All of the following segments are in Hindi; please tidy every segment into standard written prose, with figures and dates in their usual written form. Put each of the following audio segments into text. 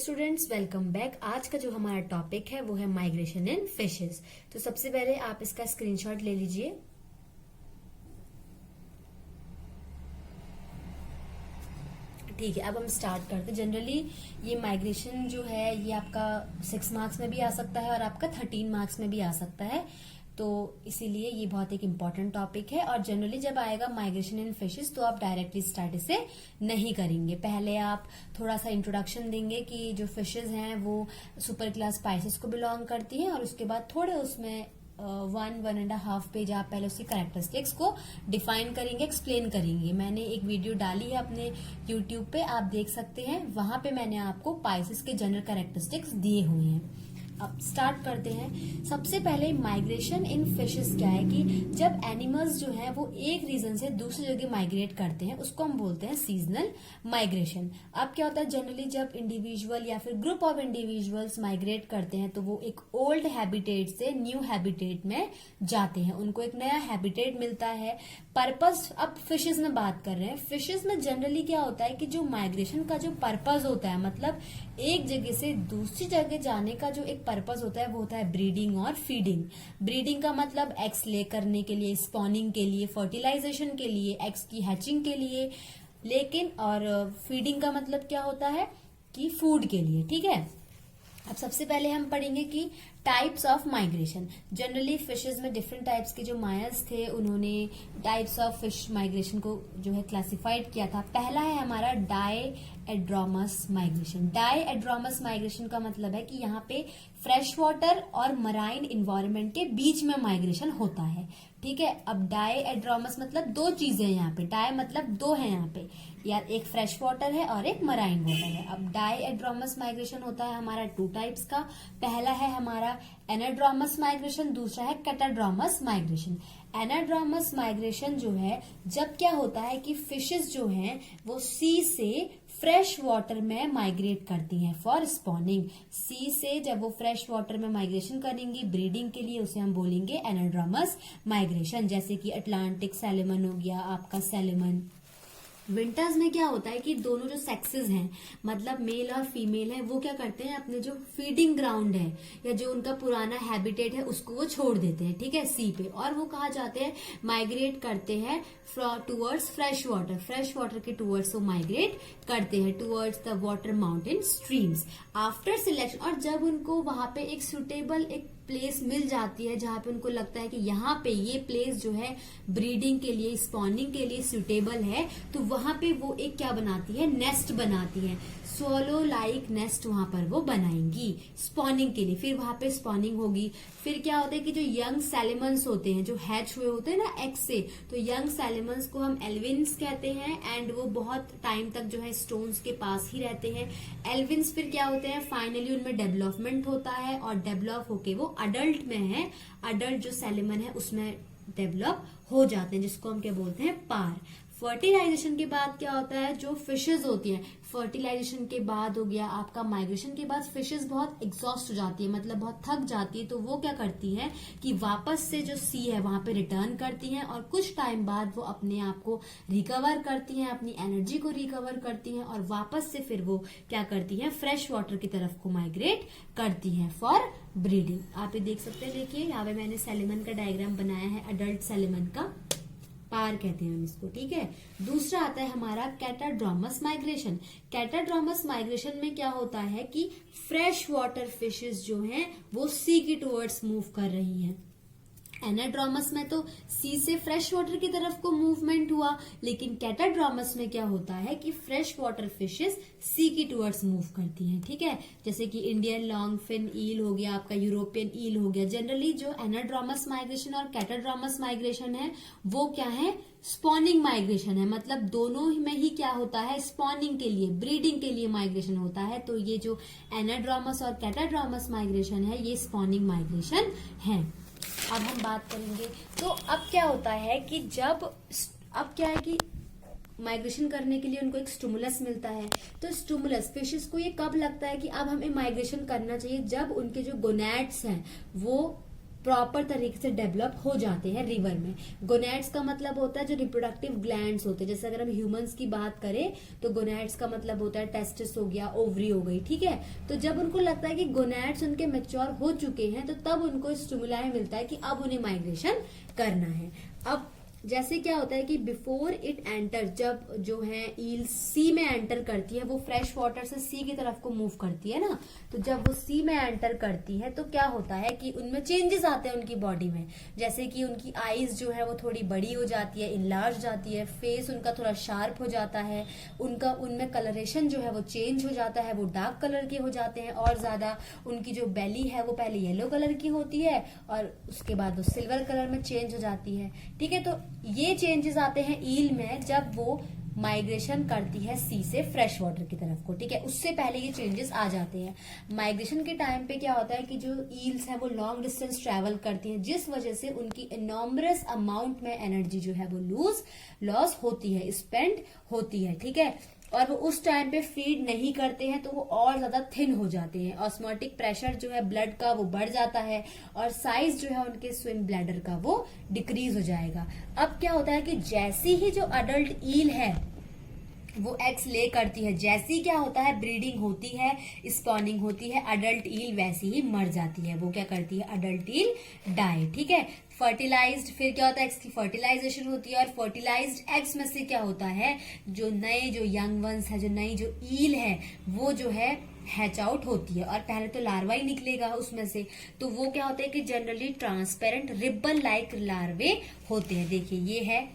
Students, welcome back. आज का जो हमारा टॉपिक है वो है माइग्रेशन इन फिशेस। तो सबसे पहले आप इसका स्क्रीनशॉट ले लीजिए। ठीक है, अब हम स्टार्ट करते हैं। जनरली ये माइग्रेशन जो है ये आपका 6 मार्क्स में भी आ सकता है और आपका 13 मार्क्स में भी आ सकता है। तो इसीलिए ये बहुत एक इम्पॉर्टेंट टॉपिक है। और जनरली जब आएगा माइग्रेशन इन फिशेस तो आप डायरेक्टली स्टार्ट इसे नहीं करेंगे। पहले आप थोड़ा सा इंट्रोडक्शन देंगे कि जो फिशेस हैं वो सुपर क्लास स्पाइसेस को बिलोंग करती हैं, और उसके बाद थोड़े उसमें 1.5 पेज आप पहले उसकी कैरेक्टरिस्टिक्स को डिफाइन करेंगे, एक्सप्लेन करेंगे। मैंने एक वीडियो डाली है अपने यूट्यूब पे, आप देख सकते हैं। वहां पे मैंने आपको पाइसेस के जनरल कैरेक्टरिस्टिक्स दिए हुए हैं। अब स्टार्ट करते हैं। सबसे पहले माइग्रेशन इन फिशेस क्या है कि जब एनिमल्स जो हैं वो एक रीजन से दूसरी जगह माइग्रेट करते हैं उसको हम बोलते हैं सीजनल माइग्रेशन। अब क्या होता है, जनरली जब इंडिविजुअल या फिर ग्रुप ऑफ इंडिविजुअल्स माइग्रेट करते हैं तो वो एक ओल्ड हैबिटेट से न्यू हैबिटेट में जाते हैं, उनको एक नया हैबिटेट मिलता है। पर्पस, अब फिशेस में बात कर रहे हैं। फिशेस में जनरली क्या होता है कि जो माइग्रेशन का जो पर्पस होता है, मतलब एक जगह से दूसरी जगह जाने का जो एक पर्पस होता है वो होता है ब्रीडिंग और फीडिंग। ब्रीडिंग का मतलब एग्स ले करने के लिए, स्पॉनिंग के लिए, फर्टिलाइजेशन के लिए, एग्स की हैचिंग के लिए। लेकिन और फीडिंग का मतलब क्या होता है कि फूड के लिए। ठीक है, अब सबसे पहले हम पढ़ेंगे कि types of migration. Generally fishes में डिफरेंट टाइप्स के जो मायर्स थे उन्होंने टाइप्स ऑफ फिश माइग्रेशन को जो है क्लासिफाइड किया था। पहला है हमारा डायएड्रोमस माइग्रेशन। डायएड्रोमस माइग्रेशन का मतलब है कि यहाँ पे फ्रेश वाटर और मराइन इन्वायरमेंट के बीच में माइग्रेशन होता है। ठीक है, अब डायएड्रोमस मतलब दो चीजें हैं यहाँ पे। डाय मतलब दो है यहाँ पे, यार एक फ्रेश वाटर है और एक मराइन वाटर है। अब डायएड्रोमस माइग्रेशन होता है हमारा 2 टाइप्स का। पहला है हमारा एनाड्रोमस माइग्रेशन, दूसरा है कैटाड्रोमस माइग्रेशन। एनाड्रोमस माइग्रेशन जो है, जब क्या होता है कि फिशेस जो हैं वो सी से फ्रेश वाटर में माइग्रेट करती हैं फॉर स्पॉनिंग। सी से जब वो फ्रेश वाटर में माइग्रेशन करेंगी ब्रीडिंग के लिए, उसे हम बोलेंगे एनाड्रोमस माइग्रेशन। जैसे कि अटलांटिक सैल्मन हो गया, आपका सैल्मन। विंटर्स में क्या होता है कि दोनों जो सेक्सेस हैं, मतलब मेल और फीमेल है, वो क्या करते हैं, अपने जो फीडिंग ग्राउंड है या जो उनका पुराना हैबिटेट है उसको वो छोड़ देते हैं। ठीक है, सी पे, और वो कहाँ जाते हैं, माइग्रेट करते हैं towards fresh water. Fresh water के टूवर्ड्स वो माइग्रेट करते हैं, towards the water mountain streams after selection. और जब उनको वहां पे एक सुटेबल एक प्लेस मिल जाती है जहां पे उनको लगता है कि यहाँ पे ये प्लेस जो है ब्रीडिंग के लिए, स्पॉनिंग के लिए सुटेबल है, तो वहां पे वो एक क्या बनाती है, नेस्ट बनाती है। स्वॉलो लाइक नेस्ट वहां पर वो बनाएंगी स्पॉनिंग के लिए। फिर वहां पे स्पॉनिंग होगी। फिर क्या होता है कि जो यंग सैलेमन्स होते हैं, जो हैच हुए होते हैं ना एग से, तो यंग सैलेमन्स को हम एल्विन्स कहते हैं। एंड वो बहुत टाइम तक जो है स्टोन्स के पास ही रहते हैं। एल्विन्स फिर क्या होते हैं, फाइनली उनमें डेवलपमेंट होता है और डेवलप होके वो अडल्ट में है, अडल्ट जो सैलेमन है उसमें डेवलप हो जाते हैं, जिसको हम क्या बोलते हैं, पार। फर्टिलाइजेशन के बाद क्या होता है, जो फिशेज होती हैं, फर्टिलाइजेशन के बाद हो गया आपका माइग्रेशन के बाद फिशेज बहुत एग्जॉस्ट हो जाती है, मतलब बहुत थक जाती है, तो वो क्या करती हैं कि वापस से जो सी है वहां पे रिटर्न करती हैं और कुछ टाइम बाद वो अपने आप को रिकवर करती हैं, अपनी एनर्जी को रिकवर करती हैं और वापस से फिर वो क्या करती हैं, फ्रेश वाटर की तरफ को माइग्रेट करती हैं फॉर ब्रीडिंग। आप ये देख सकते हैं, देखिए यहाँ पे मैंने सैलेमन का डायग्राम बनाया है, अडल्ट सैलेमन का, पार कहते हैं हम इसको। ठीक है, दूसरा आता है हमारा कैटाड्रोमस माइग्रेशन। कैटाड्रोमस माइग्रेशन में क्या होता है कि फ्रेश वाटर फिशेस जो हैं वो सी की टुवर्ड्स मूव कर रही हैं। एनाड्रोमस में तो सी से फ्रेश वाटर की तरफ को मूवमेंट हुआ, लेकिन कैटाड्रोमस में क्या होता है कि फ्रेश वाटर फिशेस सी की टुवर्ड्स मूव करती हैं। ठीक है, जैसे कि इंडियन लॉन्ग फिन ईल हो गया, आपका यूरोपियन ईल हो गया। जनरली जो एनाड्रोमस माइग्रेशन और कैटाड्रोमस माइग्रेशन है वो क्या है, स्पॉनिंग माइग्रेशन है, मतलब दोनों में ही क्या होता है, स्पॉनिंग के लिए, ब्रीडिंग के लिए माइग्रेशन होता है। तो ये जो एनाड्रोमस और कैटाड्रोमस माइग्रेशन है ये स्पॉनिंग माइग्रेशन है। अब हम बात करेंगे, तो अब क्या होता है कि अब क्या है कि माइग्रेशन करने के लिए उनको एक स्टिमुलस मिलता है। तो स्टिमुलस फिशेस को ये कब लगता है कि अब हमें माइग्रेशन करना चाहिए, जब उनके जो गोनैड्स हैं वो प्रॉपर तरीके से डेवलप हो जाते हैं रिवर में। गोनैड्स का मतलब होता है जो रिप्रोडक्टिव ग्लैंड्स होते हैं, जैसे अगर हम ह्यूमंस की बात करें तो गोनैड्स का मतलब होता है टेस्टिस हो गया, ओवरी हो गई, ठीक है। तो जब उनको लगता है कि गोनैड्स उनके मैच्योर हो चुके हैं तो तब उनको स्टिमुलाई मिलता है कि अब उन्हें माइग्रेशन करना है। अब जैसे क्या होता है कि बिफोर इट एंटर, जब जो है ईल सी में एंटर करती है, वो फ्रेश वाटर से सी की तरफ को मूव करती है ना, तो जब वो सी में एंटर करती है तो क्या होता है कि उनमें चेंजेस आते हैं उनकी बॉडी में। जैसे कि उनकी आईज जो है वो थोड़ी बड़ी हो जाती है, इनलार्ज जाती है, फेस उनका थोड़ा शार्प हो जाता है, उनका उनमें कलरेशन जो है वो चेंज हो जाता है, वो डार्क कलर के हो जाते हैं और ज्यादा। उनकी जो बेली है वो पहले येलो कलर की होती है और उसके बाद वो सिल्वर कलर में चेंज हो जाती है, ठीक है। तो ये चेंजेस आते हैं ईल में जब वो माइग्रेशन करती है सी से फ्रेश वाटर की तरफ को, ठीक है। उससे पहले ये चेंजेस आ जाते हैं। माइग्रेशन के टाइम पे क्या होता है कि जो ईल्स हैं वो लॉन्ग डिस्टेंस ट्रैवल करती हैं, जिस वजह से उनकी इनॉर्मस अमाउंट में एनर्जी जो है वो लॉस होती है, स्पेंड होती है, ठीक है। और वो उस टाइम पे फीड नहीं करते हैं तो वो और ज्यादा थिन हो जाते हैं। ऑस्मोटिक प्रेशर जो है ब्लड का वो बढ़ जाता है और साइज जो है उनके स्विम ब्लैडर का वो डिक्रीज हो जाएगा। अब क्या होता है कि जैसी ही जो अडल्ट ईल है वो एग्स ले करती है, जैसी क्या होता है ब्रीडिंग होती है, स्पॉनिंग होती है, अडल्ट ईल वैसी ही मर जाती है। वो क्या करती है, अडल्ट ईल डाई, ठीक है। फर्टिलाइज्ड, फिर क्या होता है, एग्स की फर्टिलाइजेशन होती है और फर्टिलाइज्ड एग्स में से क्या होता है, जो नए जो यंग वंस है, जो नई जो ईल है वो जो है हैच आउट होती है। और पहले तो लार्वा ही निकलेगा उसमें से, तो वो क्या होता है कि जनरली ट्रांसपेरेंट रिबन लाइक लार्वे होते हैं। देखिए ये है,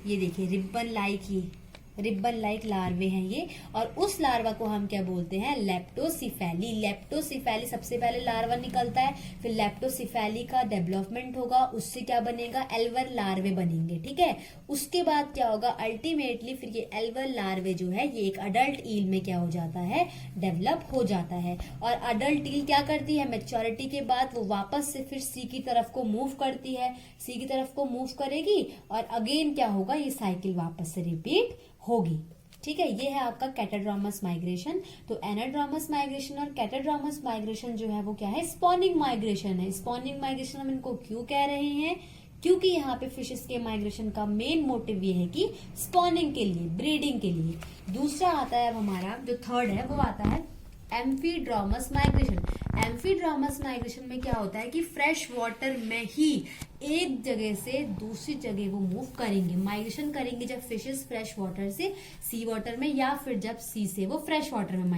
ये देखिए रिबन लाइक लार्वे हैं ये। और उस लार्वा को हम क्या बोलते हैं, लेप्टोसिफेली। लेप्टोसिफेली सबसे पहले लार्वा निकलता है, फिर लेप्टोसिफेली का डेवलपमेंट होगा, उससे क्या बनेगा, एल्वर लार्वे बनेंगे, ठीक है। उसके बाद क्या होगा, अल्टीमेटली फिर ये एल्वर लार्वे जो है ये एक अडल्ट ईल में क्या हो जाता है, डेवलप हो जाता है। और अडल्ट ईल क्या करती है, मेच्योरिटी के बाद वो वापस से फिर सी की तरफ को मूव करती है, सी की तरफ को मूव करेगी और अगेन क्या होगा, ये साइकिल वापस से रिपीट होगी, ठीक है। ये है आपका कैटाड्रामस माइग्रेशन। तो एनाड्रामस माइग्रेशन और कैटाड्रामस माइग्रेशन जो है वो क्या है, स्पॉनिंग माइग्रेशन है। स्पॉनिंग माइग्रेशन हम इनको क्यों कह रहे हैं, क्योंकि यहाँ पे फिशेस के माइग्रेशन का मेन मोटिव ये है कि स्पॉनिंग के लिए, ब्रीडिंग के लिए। दूसरा आता है अब हमारा जो थर्ड है वो आता है एम्फीड्रामस माइग्रेशन। एम्फीड्रामस माइग्रेशन में क्या होता है कि फ्रेश वाटर में ही एक जगह से दूसरी जगह वो मूव करेंगे, माइग्रेशन करेंगे। जब फिशेस फ्रेश वाटर से सी वाटर में या फिर जब सी से वो फ्रेश वाटर में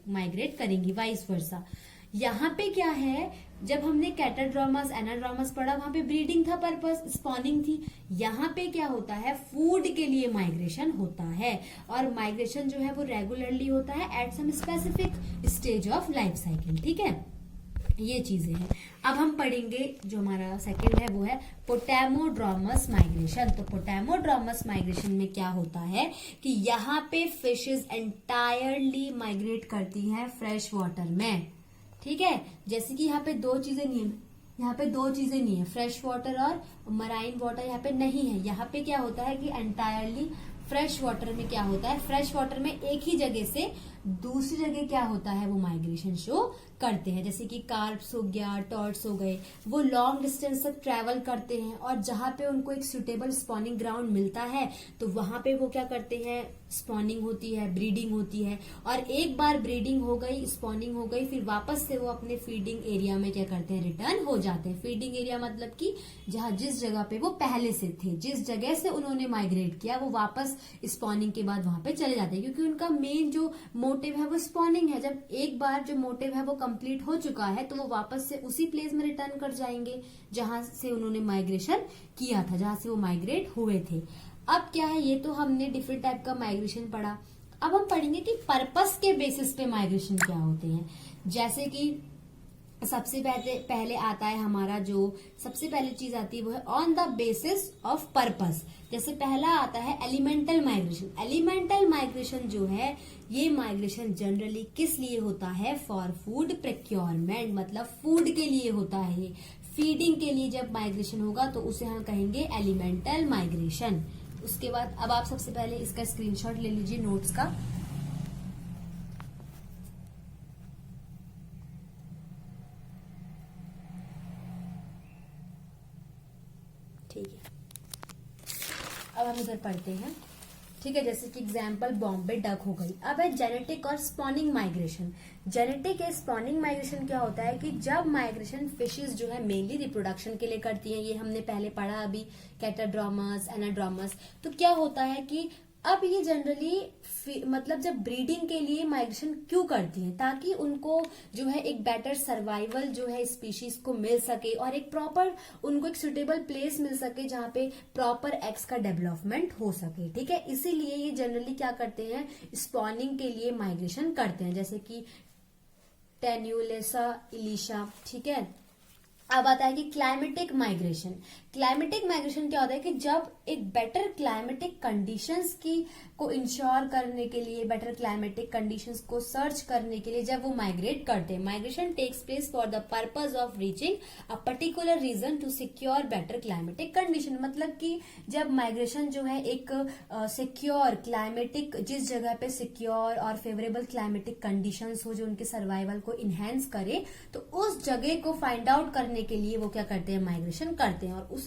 माइग्रेट करेंगी, वाइस वर्सा। यहाँ पे क्या है, जब हमने कैटाड्रामस एनाड्रामस पढ़ा वहां पे ब्रीडिंग था पर्पस, स्पॉनिंग थी। यहाँ पे क्या होता है, फूड के लिए माइग्रेशन होता है और माइग्रेशन जो है वो रेगुलरली होता है at some specific stage of life cycle, ठीक है। ये चीजें हैं। अब हम पढ़ेंगे जो हमारा सेकंड है वो है पोटैमोड्रामस माइग्रेशन। तो पोटैमोड्रामस माइग्रेशन में क्या होता है कि यहाँ पे फिशेस एंटायरली माइग्रेट करती हैं फ्रेश वाटर में, ठीक है। जैसे कि यहाँ पे दो चीजें नहीं है, फ्रेश वाटर और मराइन वाटर यहाँ पे नहीं है। यहाँ पे क्या होता है कि एंटायरली फ्रेश वाटर में क्या होता है, फ्रेश वाटर में एक ही जगह से दूसरी जगह क्या होता है, वो माइग्रेशन शो करते हैं। जैसे कि कार्प्स हो गया, टॉर्ट्स हो गए, वो लॉन्ग डिस्टेंस तक ट्रेवल करते हैं और जहां पे उनको एक सुटेबल स्पॉनिंग ग्राउंड मिलता है तो वहां पे वो क्या करते हैं, स्पॉनिंग होती है, ब्रीडिंग होती है। और एक बार ब्रीडिंग हो गई, स्पॉनिंग हो गई, फिर वापस से वो अपने फीडिंग एरिया में क्या करते हैं, रिटर्न हो जाते हैं। फीडिंग एरिया मतलब कि जहां जिस जगह पे वो पहले से थे, जिस जगह से उन्होंने माइग्रेट किया, वो वापस स्पॉनिंग के बाद वहां पे चले जाते हैं, क्योंकि उनका मेन जो मोटिव है वो स्पॉनिंग है। जब एक बार जो मोटिव है वो कंप्लीट हो चुका है तो वो वापस से उसी प्लेस में रिटर्न कर जाएंगे जहां से उन्होंने माइग्रेशन किया था, जहां से वो माइग्रेट हुए थे। अब क्या है, ये तो हमने डिफरेंट टाइप का माइग्रेशन पढ़ा। अब हम पढ़ेंगे कि पर्पस के बेसिस पे माइग्रेशन क्या होते हैं। जैसे कि सबसे पहले आता है हमारा, जो सबसे पहले चीज आती है वो है on the basis of purpose. जैसे पहला आता है एलिमेंटल माइग्रेशन। एलिमेंटल माइग्रेशन जो है ये माइग्रेशन जनरली किस लिए होता है, फॉर फूड प्रोक्योरमेंट, मतलब फूड के लिए होता है, फीडिंग के लिए जब माइग्रेशन होगा तो उसे हम कहेंगे एलिमेंटल माइग्रेशन। उसके बाद अब आप सबसे पहले इसका स्क्रीनशॉट ले लीजिए नोट्स का। अब हम इधर पढ़ते हैं, ठीक है। जैसे कि एग्जाम्पल बॉम्बे डक हो गई। अब है जेनेटिक और स्पॉनिंग माइग्रेशन। जेनेटिक या स्पॉनिंग माइग्रेशन क्या होता है कि जब माइग्रेशन फिशेस जो है मेनली रिप्रोडक्शन के लिए करती हैं, ये हमने पहले पढ़ा अभी, कैटाड्रोमस, एनाड्रोमस। तो क्या होता है कि अब ये जनरली मतलब जब ब्रीडिंग के लिए माइग्रेशन क्यों करती हैं, ताकि उनको जो है एक बेटर सर्वाइवल जो है स्पीशीज को मिल सके और एक प्रॉपर उनको एक सुटेबल प्लेस मिल सके जहां पे प्रॉपर एग्स का डेवलपमेंट हो सके, ठीक है। इसीलिए ये जनरली क्या करते हैं, स्पॉनिंग के लिए माइग्रेशन करते हैं, जैसे कि टेन्यूलेसा इलिशा, ठीक है। अब आता है कि क्लाइमेटिक माइग्रेशन। क्लाइमेटिक माइग्रेशन क्या होता है कि जब एक बेटर क्लाइमेटिक कंडीशंस की को इंश्योर करने के लिए, बेटर क्लाइमेटिक कंडीशंस को सर्च करने के लिए जब वो माइग्रेट करते हैं, migration takes place for the purpose of reaching a particular region to secure better climatic condition. मतलब कि जब माइग्रेशन जो है एक सिक्योर क्लाइमेटिक, जिस जगह पे सिक्योर और फेवरेबल क्लाइमेटिक कंडीशंस हो जो उनके सर्वाइवल को इनहेंस करे, तो उस जगह को फाइंड आउट करने के लिए वो क्या करते हैं, माइग्रेशन करते हैं, और उसे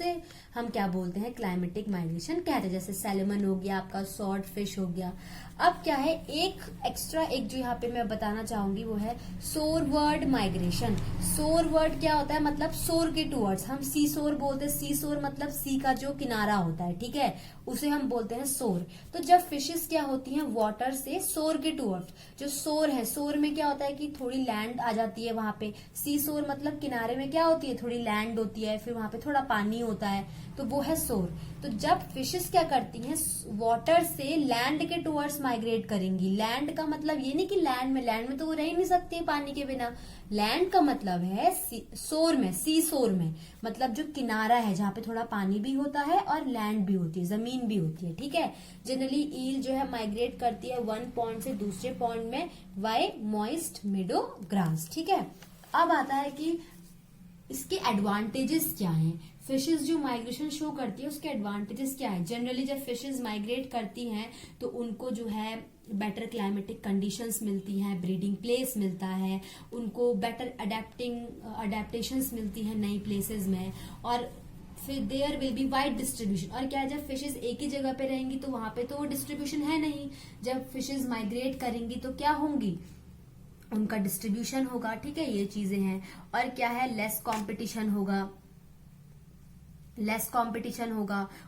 हम क्या बोलते हैं, क्लाइमेटिक माइग्रेशन कहते हैं। जैसे सैल्मन हो गया, आपका स्वॉर्ड फिश हो गया। अब क्या है, एक एक्स्ट्रा एक जो यहाँ पे मैं बताना चाहूंगी वो है शोरवर्ड माइग्रेशन। शोरवर्ड क्या होता है, मतलब शोर के टूवर्ड्स, हम सी शोर बोलते हैं। सी शोर मतलब सी का जो किनारा होता है, ठीक है, उसे हम बोलते हैं शोर। तो जब फिशेस क्या होती हैं, वाटर से शोर के टूवर्ड्स, जो शोर है, शोर में क्या होता है कि थोड़ी लैंड आ जाती है वहां पे। सी शोर मतलब किनारे में क्या होती है, थोड़ी लैंड होती है, फिर वहां पे थोड़ा पानी होता है, तो वो है शोर। तो जब फिशेस क्या करती हैं, वाटर से लैंड के टुवर्ड्स माइग्रेट करेंगी। लैंड का मतलब ये नहीं कि लैंड में तो वो रह ही नहीं सकती है पानी के बिना। लैंड का मतलब है शोर में, सी शोर में, मतलब जो किनारा है जहां पे थोड़ा पानी भी होता है और लैंड भी होती है, जमीन भी होती है, ठीक है। जनरली ईल जो है माइग्रेट करती है वन पॉन्ड से दूसरे पॉन्ड में वाई मॉइस्ट मीडो ग्रास, ठीक है। अब आता है कि इसके एडवांटेजेस क्या हैं, फिशेस जो माइग्रेशन शो करती है उसके एडवांटेजेस क्या है। जनरली जब फिशेस माइग्रेट करती हैं तो उनको जो है बेटर क्लाइमेटिक कंडीशंस मिलती हैं, ब्रीडिंग प्लेस मिलता है, उनको बेटर अडेप्टेशंस मिलती हैं नई प्लेसेस में, और फिर there will be wide distribution. और क्या है, जब फिशेस एक ही जगह पे रहेंगी तो वहां पे तो वो डिस्ट्रीब्यूशन है नहीं। जब फिशेस माइग्रेट करेंगी तो क्या होंगी, उनका डिस्ट्रीब्यूशन होगा, ठीक है, ये चीजें हैं। और क्या है, लेस कंपटीशन होगा।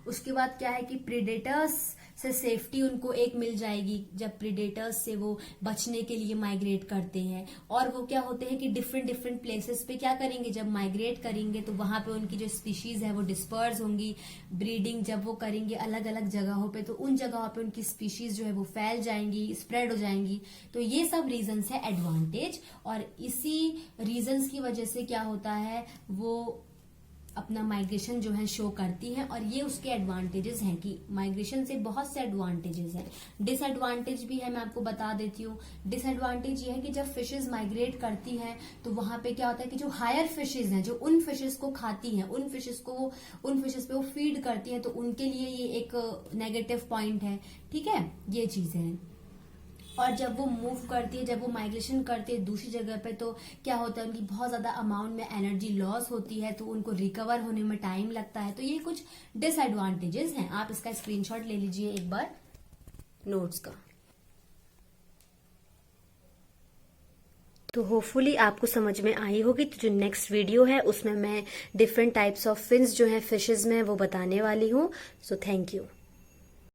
उसके बाद क्या है कि प्रीडेटर्स से सेफ्टी उनको एक मिल जाएगी जब प्रीडेटर्स से वो बचने के लिए माइग्रेट करते हैं। और वो क्या होते हैं कि डिफरेंट प्लेसेस पे क्या करेंगे, जब माइग्रेट करेंगे तो वहां पे उनकी जो स्पीशीज है वो डिस्पर्स होंगी। ब्रीडिंग जब वो करेंगे अलग अलग जगहों पे, तो उन जगहों पे उनकी स्पीशीज जो है वो फैल जाएंगी, स्प्रेड हो जाएंगी। तो ये सब रीजंस है एडवांटेज, और इसी रीजंस की वजह से क्या होता है, वो अपना माइग्रेशन जो है शो करती हैं। और ये उसके एडवांटेजेस हैं कि माइग्रेशन से बहुत से एडवांटेजेस हैं। डिसएडवांटेज भी है, मैं आपको बता देती हूँ। डिसएडवांटेज ये है कि जब फिशेस माइग्रेट करती हैं तो वहां पे क्या होता है कि जो हायर फिशेस हैं, जो उन फिशेस को खाती हैं, उन फिशेस पे वो फीड करती हैं, तो उनके लिए ये एक नेगेटिव पॉइंट है, ठीक है, ये चीजें हैं। और जब वो मूव करती है, जब वो माइग्रेशन करती है दूसरी जगह पे, तो क्या होता है, उनकी बहुत ज्यादा अमाउंट में एनर्जी लॉस होती है, तो उनको रिकवर होने में टाइम लगता है। तो ये कुछ डिसएडवांटेजेस हैं। आप इसका स्क्रीनशॉट ले लीजिए एक बार नोट्स का। तो होपफुली आपको समझ में आई होगी। तो जो नेक्स्ट वीडियो है उसमें मैं डिफरेंट टाइप्स ऑफ फिन्स जो है फिशेज में वो बताने वाली हूँ। So thank you.